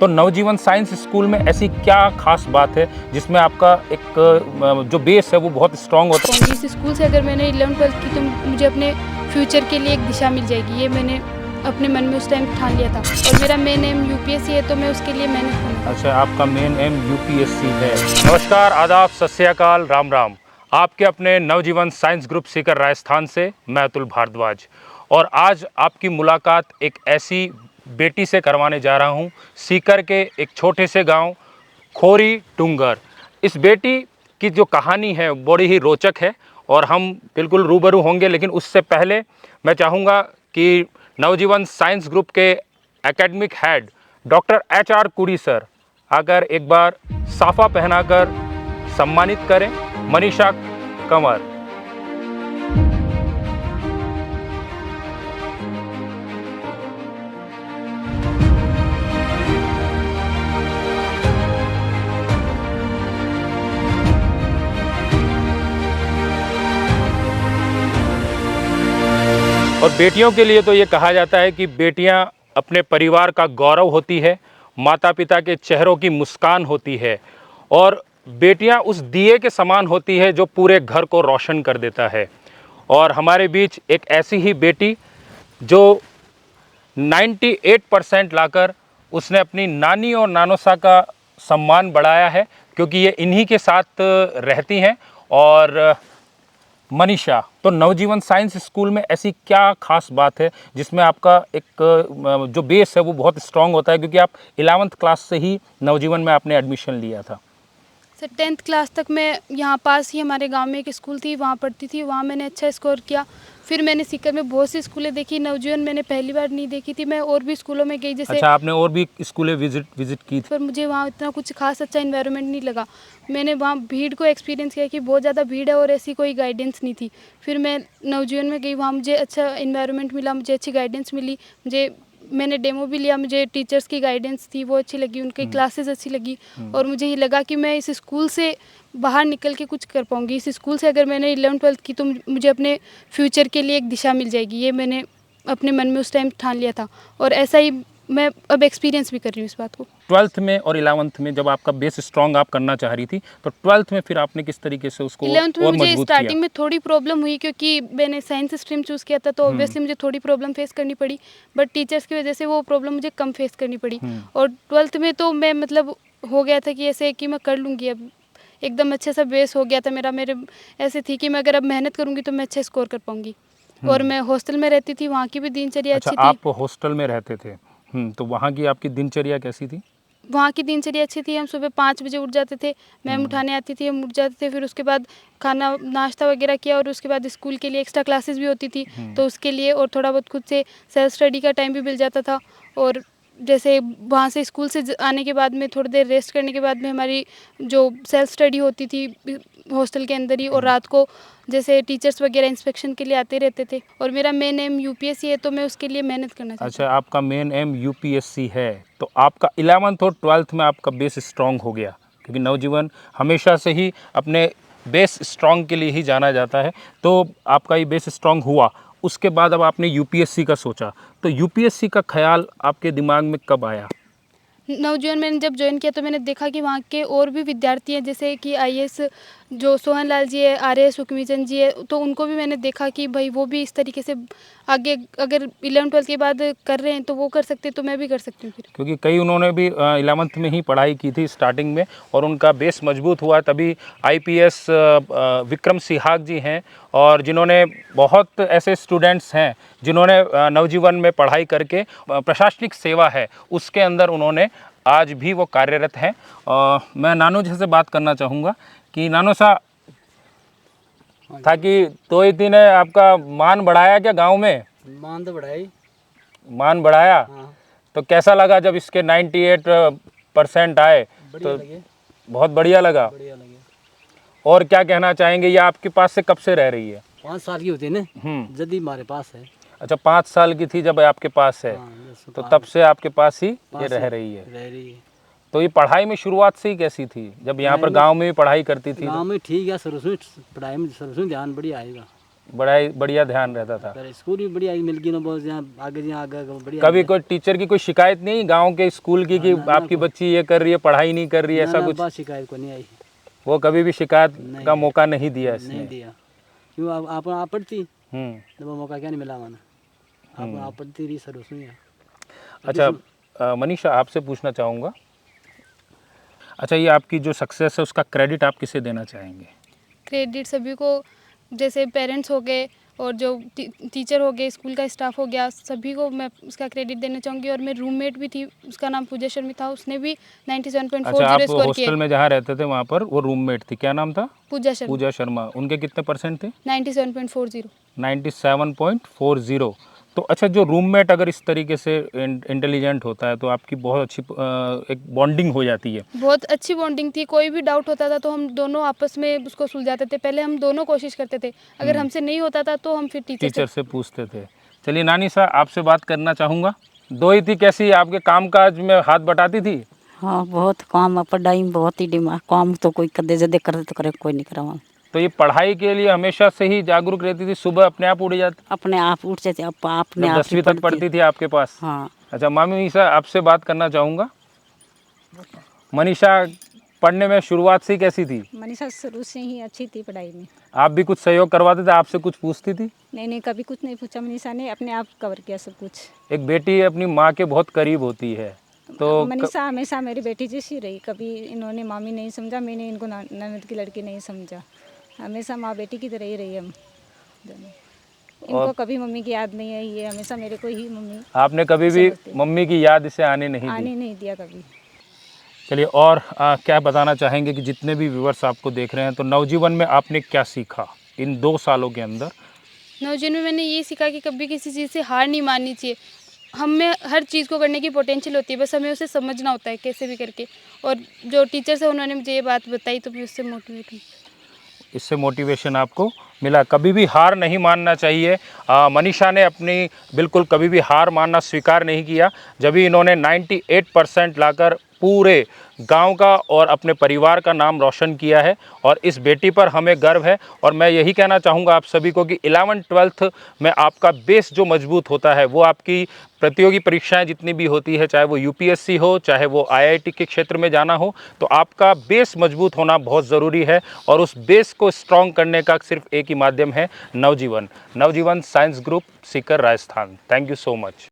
तो नवजीवन science school में ऐसी क्या खास बात है जिसमें आपका एक जो बेस है वो बहुत स्ट्रांग होता है? इस स्कूल से अगर मैंने 11th-12th की तो मुझे अपने फ्यूचर के लिए एक दिशा मिल जाएगी, ये मैंने अपने मन में उस टाइम ठान लिया था। और मेरा मेन एम यूपीएससी है, तो मैं उसके लिए मेहनत करूँगी। अच्छा, आपका मेन एम यूपीएससी है। नमस्कार, आदाब, सत श्री अकाल, राम राम। आपके अपने नवजीवन साइंस ग्रुप सीकर राजस्थान से मैं अतुल भारद्वाज। और आज आपकी मुलाकात एक ऐसी बेटी से करवाने जा रहा हूँ, सीकर के एक छोटे से गांव खोरी टुंगर। इस बेटी की जो कहानी है बड़ी ही रोचक है और हम बिल्कुल रूबरू होंगे, लेकिन उससे पहले मैं चाहूँगा कि नवजीवन साइंस ग्रुप के एकेडमिक हेड डॉक्टर HR कुड़ी सर अगर एक बार साफा पहनाकर सम्मानित करें मनीषा कंवर। और बेटियों के लिए तो ये कहा जाता है कि बेटियां अपने परिवार का गौरव होती है, माता पिता के चेहरों की मुस्कान होती है और बेटियां उस दिए के समान होती है जो पूरे घर को रोशन कर देता है। और हमारे बीच एक ऐसी ही बेटी जो 98% लाकर उसने अपनी नानी और नानोसा का सम्मान बढ़ाया है, क्योंकि ये इन्हीं के साथ रहती हैं। और मनीषा, तो नवजीवन साइंस स्कूल में ऐसी क्या खास बात है जिसमें आपका एक जो बेस है वो बहुत स्ट्रांग होता है, क्योंकि आप 11th क्लास से ही नवजीवन में आपने एडमिशन लिया था? सर 10th क्लास तक मैं यहाँ पास ही हमारे गांव में एक स्कूल थी, वहाँ पढ़ती थी, वहाँ मैंने अच्छा स्कोर किया। फिर मैंने सीकर में बहुत सी स्कूलें देखी, नवजीवन मैंने पहली बार नहीं देखी थी। मैं और भी स्कूलों में गई, जैसे अच्छा, आपने और भी स्कूलें विजिट की थी? पर मुझे वहाँ इतना कुछ खास अच्छा इन्वायरमेंट नहीं लगा। मैंने वहाँ भीड़ को एक्सपीरियंस किया कि बहुत ज़्यादा भीड़ है और ऐसी कोई गाइडेंस नहीं थी। फिर मैं नवजीवन में गई, वहाँ मुझे अच्छा इन्वायरमेंट मिला, मुझे अच्छी गाइडेंस मिली। मैंने डेमो भी लिया, मुझे टीचर्स की गाइडेंस थी वो अच्छी लगी, उनकी क्लासेस अच्छी लगी। और मुझे ये लगा कि मैं इस स्कूल से बाहर निकल के कुछ कर पाऊँगी। इस स्कूल से अगर मैंने 11th-12th की तो मुझे अपने फ्यूचर के लिए एक दिशा मिल जाएगी, ये मैंने अपने मन में उस टाइम ठान लिया था। और ऐसा ही मैं अब एक्सपीरियंस भी कर रही हूँ इस बात को। 12th में और 11th में जब आपका बेस स्ट्रांग आप करना चाह रही थी, तो 12th में फिर आपने किस तरीके से उसको 11th में और मुझे मजबूत किया? स्टार्टिंग में थोड़ी प्रॉब्लम हुई, क्योंकि मैंने साइंस स्ट्रीम चूज़ किया था, तो ऑब्वियसली मुझे थोड़ी प्रॉब्लम फेस करनी पड़ी। बट टीचर्स की वजह से वो प्रॉब्लम मुझे कम फेस करनी पड़ी। और 12th में तो मैं मतलब हो गया था कि ऐसे कि मैं कर लूँगी, अब एकदम अच्छे सा बेस हो गया था मेरा। मेरे ऐसे थी कि मैं अगर अब मेहनत करूँगी तो मैं अच्छा स्कोर कर पाऊँगी। और मैं हॉस्टल में रहती थी, वहाँ की भी दिनचर्या अच्छा, अच्छी थी। आप हॉस्टल में रहते थे। तो वहाँ की आपकी दिनचर्या कैसी थी? वहाँ की दिनचर्या अच्छी थी। हम सुबह 5 बजे उठ जाते थे, मैम उठाने आती थी, हम उठ जाते थे। फिर उसके बाद खाना नाश्ता वगैरह किया और उसके बाद स्कूल के लिए एक्स्ट्रा क्लासेस भी होती थी, तो उसके लिए और थोड़ा बहुत खुद से सेल्फ स्टडी का टाइम भी मिल जाता था। और जैसे वहाँ से स्कूल से आने के बाद में थोड़ी देर रेस्ट करने के बाद में हमारी जो सेल्फ स्टडी होती थी हॉस्टल के अंदर ही। और रात को जैसे टीचर्स वगैरह इंस्पेक्शन के लिए आते रहते थे। और मेरा मेन एम यूपीएससी है, तो मैं उसके लिए मेहनत करना चाहती अच्छा, आपका मेन एम यूपीएससी है, तो आपका 11th और 12th में आपका बेस स्ट्रांग हो गया, क्योंकि नवजीवन हमेशा से ही अपने बेस स्ट्रांग के लिए ही जाना जाता है। तो आपका ये बेस स्ट्रांग हुआ, उसके बाद अब आपने यूपीएससी का सोचा, तो यूपीएससी का ख्याल आपके दिमाग में कब आया? नवजीवन मैंने जब ज्वाइन किया तो मैंने देखा कि वहाँ के और भी विद्यार्थी हैं, जैसे कि आईएएस जो सोहन लाल जी है, आरएएस सुखमीचंद जी है, तो उनको भी मैंने देखा कि भाई वो भी इस तरीके से आगे अगर 11th-12th के बाद कर रहे हैं तो वो कर सकते हैं, तो मैं भी कर सकती हूँ फिर। क्योंकि कई उन्होंने भी 11th में ही पढ़ाई की थी स्टार्टिंग में और उनका बेस मजबूत हुआ, तभी आईपीएस विक्रम सिहाग जी हैं, और जिन्होंने बहुत ऐसे स्टूडेंट्स हैं जिन्होंने नवजीवन में पढ़ाई करके प्रशासनिक सेवा है उसके अंदर उन्होंने आज भी वो कार्यरत हैं। मैं नानू जी से बात करना चाहूँगा कि नानू सा था कि तो इतनी ने आपका मान बढ़ाया क्या गांव में? मान तो बढ़ाई। मान बढ़ाया। हाँ, तो कैसा लगा जब इसके 98% आए? बढ़िया तो लगे। बहुत बढ़िया लगा। बढ़िया लगे। और क्या कहना चाहेंगे, ये आपके पास से कब से रह रही है? 5 साल की होती है ना, जल्दी हमारे पास है। अच्छा, 5 साल की थी जब आपके पास है। हाँ, तो तब से आपके पास ही ये पास रह ही रही है। रह रही है। तो ये पढ़ाई में शुरुआत से ही कैसी थी, जब यहाँ पर पढ़ाई में- गांव में भी पढ़ाई करती थी? गाँव में ठीक है, शुरू से पढ़ाई में शुरू से ध्यान बढ़िया आएगा। बढ़िया ध्यान रहता था। पर स्कूल भी बढ़िया मिल गई ना, बहुत जहाँ आगे बढ़िया। कभी कोई टीचर की कोई शिकायत नहीं गांव के स्कूल की कि आपकी बच्ची ये कर रही है, पढ़ाई नहीं कर रही है, ऐसा कुछ? बात शिकायत को नहीं आई। वो कभी भी शिकायत का मौका नहीं दिया इसने? नहीं दिया। क्यों आप पढ़ती तो वो मौका क्या नहीं मिला माना। आप पढ़ती रही सर उसमें। अच्छा मनीषा, आपसे पूछना चाहूँगा, अच्छा ये आपकी जो सक्सेस है उसका क्रेडिट आप किसे देना चाहेंगे? क्रेडिट सभी को, जैसे पेरेंट्स हो गए और जो टीचर हो गए, स्कूल का स्टाफ हो गया, सभी को मैं उसका क्रेडिट देना चाहूँगी। और मेरी रूममेट भी थी, उसका नाम पूजा शर्मा था, उसने भी 97.40 अच्छा, आप स्कोर किए। हॉस्टल में जहाँ रहते थे वहाँ पर वो रूममेट थी, क्या नाम था? पूजा शर्मा। पूजा शर्मा। उनके कितने परसेंट थे? 97.40। 97.40। तो अच्छा, जो रूममेट अगर इस तरीके से इंटेलिजेंट होता है तो आपकी बहुत अच्छी एक बॉन्डिंग हो जाती है। बहुत अच्छी बॉन्डिंग थी। कोई भी डाउट होता था तो हम दोनों आपस में उसको सुलझाते थे। पहले हम दोनों कोशिश करते थे, अगर हमसे नहीं होता था तो हम फिर टीचर से पूछते थे। चलिए नानी साहब, आपसे बात करना चाहूँगा। दो ही थी, कैसी आपके काम काज में हाथ बटाती थी? हाँ, बहुत काम है, पढ़ाई में बहुत ही दिमाग, काम तो कोई कदे जदे करे तो करे, कोई नहीं करा। तो ये पढ़ाई के लिए हमेशा से ही जागरूक रहती थी? सुबह अपने आप उठ जाती? अपने आप उठ जाते, अपने आप 10वीं तक पढ़ती थी आपके पास? हाँ। अच्छा मनीषा, आपसे बात करना चाहूँगा। मनीषा, पढ़ने में शुरुआत से ही कैसी थी? मनीषा शुरू से ही अच्छी थी पढ़ाई में। आप भी कुछ सहयोग करवाते थे? आपसे कुछ पूछती थी? नहीं, कभी कुछ नहीं पूछा। मनीषा ने अपने आप कवर किया सब कुछ। एक बेटी अपनी माँ के बहुत करीब होती है, तो मनीषा हमेशा मेरी बेटी जैसी रही। कभी इन्होंने मामी नहीं समझा, मैंने इनको ननद की लड़की नहीं समझा। हमेशा माँ बेटी की तरह ही रही हम दोनों। इनको कभी मम्मी की याद नहीं आई है, हमेशा मेरे को ही मम्मी। आपने कभी भी मम्मी की याद इसे आने नहीं दिया कभी। चलिए, और क्या बताना चाहेंगे कि जितने भी व्यूअर्स आपको देख रहे हैं, तो नवजीवन में आपने क्या सीखा इन 2 सालों के अंदर? नवजीवन में मैंने ये सीखा कि कभी किसी चीज़ से हार नहीं माननी चाहिए। हम में हर चीज़ को करने की पोटेंशियल होती है, बस हमें उसे समझना होता है कैसे भी करके। और जो टीचर्स है उन्होंने मुझे ये बात बताई तो मैं उससे मोटिवेट हुई। इससे मोटिवेशन आपको मिला। कभी भी हार नहीं मानना चाहिए। मनीषा ने अपनी बिल्कुल कभी भी हार मानना स्वीकार नहीं किया। जब भी इन्होंने 98% लाकर पूरे गांव का और अपने परिवार का नाम रोशन किया है, और इस बेटी पर हमें गर्व है। और मैं यही कहना चाहूँगा आप सभी को कि 11th-12th में आपका बेस जो मजबूत होता है वो आपकी प्रतियोगी परीक्षाएं जितनी भी होती है, चाहे वो यूपीएससी हो, चाहे वो आईआईटी के क्षेत्र में जाना हो, तो आपका बेस मजबूत होना बहुत ज़रूरी है। और उस बेस को स्ट्रॉन्ग करने का सिर्फ एक ही माध्यम है, Navjivan. Navjivan science group, Sikar, Rajasthan. Thank you so much.